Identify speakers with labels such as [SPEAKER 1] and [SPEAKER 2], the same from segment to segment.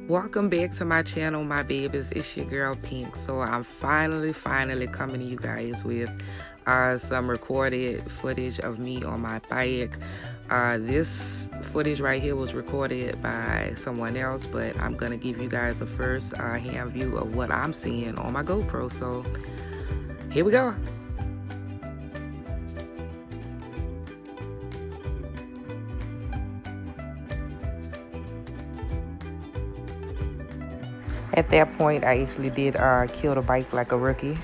[SPEAKER 1] Welcome back to my channel, my babies. It's your girl Pink. So I'm finally coming to you guys with some recorded footage of me on my bike. This footage right here was recorded by someone else, but I'm gonna give you guys a first hand view of what I'm seeing on my GoPro. So here we go. At that point, I actually did kill the bike like a rookie.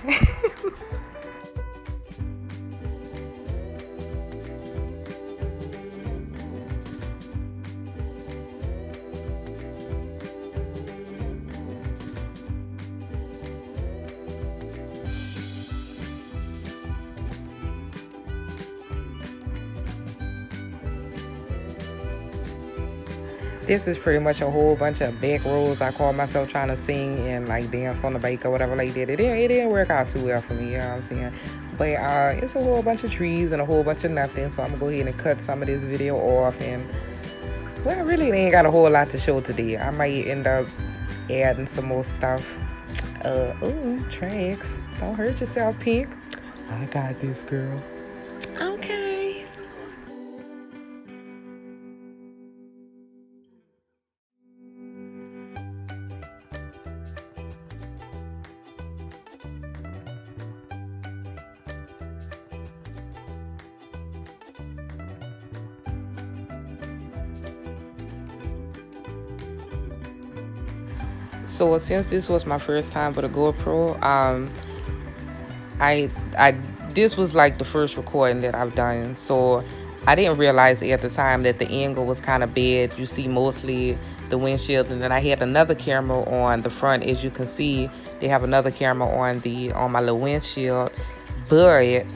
[SPEAKER 1] This is pretty much a whole bunch of back roads. I call myself trying to sing and like dance on the bike or whatever like that. It didn't work out too well for me, you know what I'm saying? But it's a whole bunch of trees and a whole bunch of nothing. So I'm gonna go ahead and cut some of this video off. And well, I really ain't got a whole lot to show today. I might end up adding some more stuff. Ooh, tracks. Don't hurt yourself, Pink. I got this, girl. Okay. So since this was my first time with a GoPro, this was like the first recording that I've done. So I didn't realize at the time that the angle was kind of bad. You see mostly the windshield, and then I had another camera on the front. As you can see, they have another camera on my little windshield. But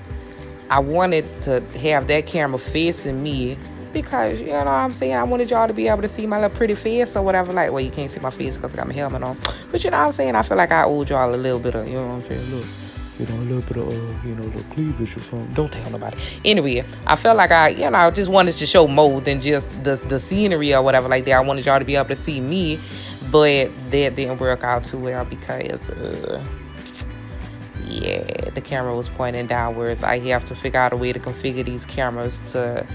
[SPEAKER 1] I wanted to have that camera facing me, because, you know what I'm saying, I wanted y'all to be able to see my little pretty face or whatever. Like, well, you can't see my face because I got my helmet on. But, you know what I'm saying, I feel like I owed y'all a little bit of, you know what I'm saying, look, you know, a little bit of, you know, the cleavage or something. Don't tell nobody. Anyway, I felt like I, you know, just wanted to show more than just the scenery or whatever like that. I wanted y'all to be able to see me, but that didn't work out too well because, yeah, the camera was pointing downwards. I have to figure out a way to configure these cameras to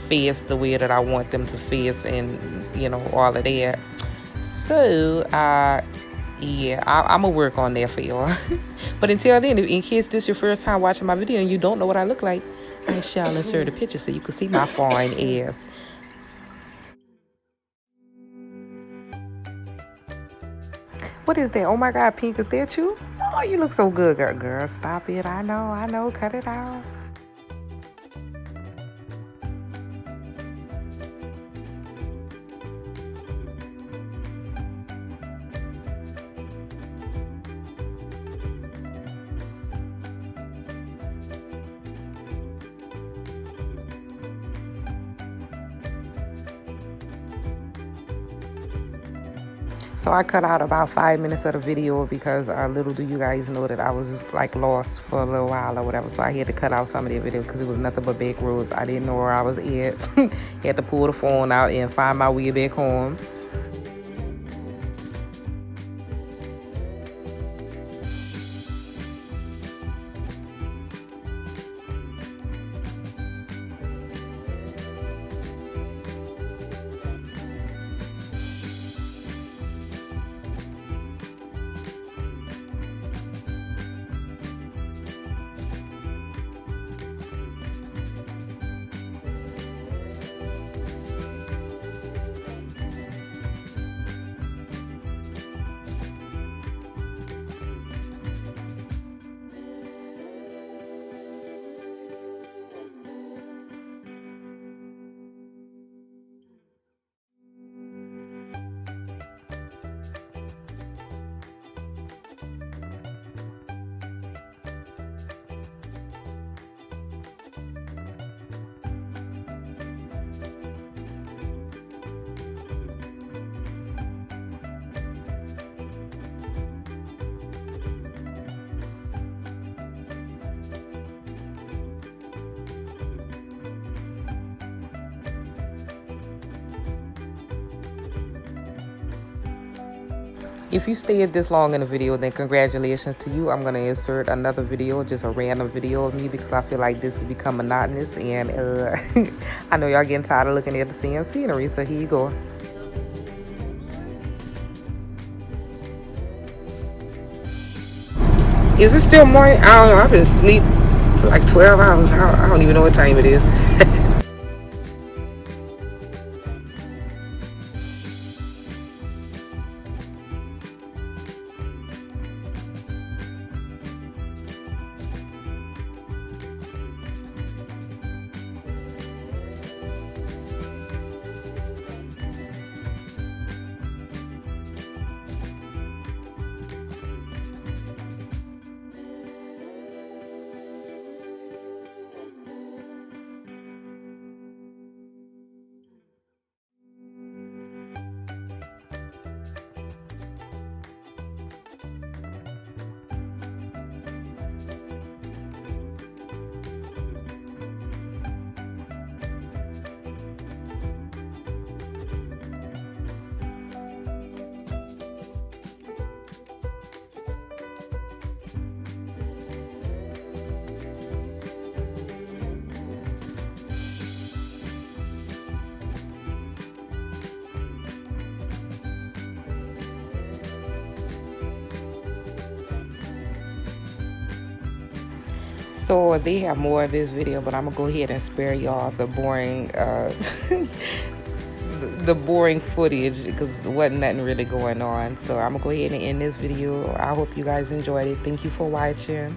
[SPEAKER 1] face the way that I want them to face, and you know, all of that. So yeah, I'm gonna work on that for y'all. But until then, in case this is your first time watching my video and you don't know what I look like, I shall insert a picture so you can see my fine ass. What is that? Oh my God, Pink, is that you? Oh, you look so good, girl. Stop it. I know, cut it out. So I cut out about 5 minutes of the video because little do you guys know that I was like lost for a little while or whatever. So I had to cut out some of the video because it was nothing but back roads. I didn't know where I was at. Had to pull the phone out and find my way back home. If you stayed this long in the video, then congratulations to you. I'm going to insert another video, just a random video of me, because I feel like this has become monotonous. And I know y'all getting tired of looking at the same scenery, so here you go. Is it still morning? I don't know. I've been asleep for like 12 hours. I don't even know what time it is. So they have more of this video, but I'm gonna go ahead and spare y'all the boring the boring footage, because there wasn't nothing really going on. So I'm gonna go ahead and end this video. I hope you guys enjoyed it. Thank you for watching.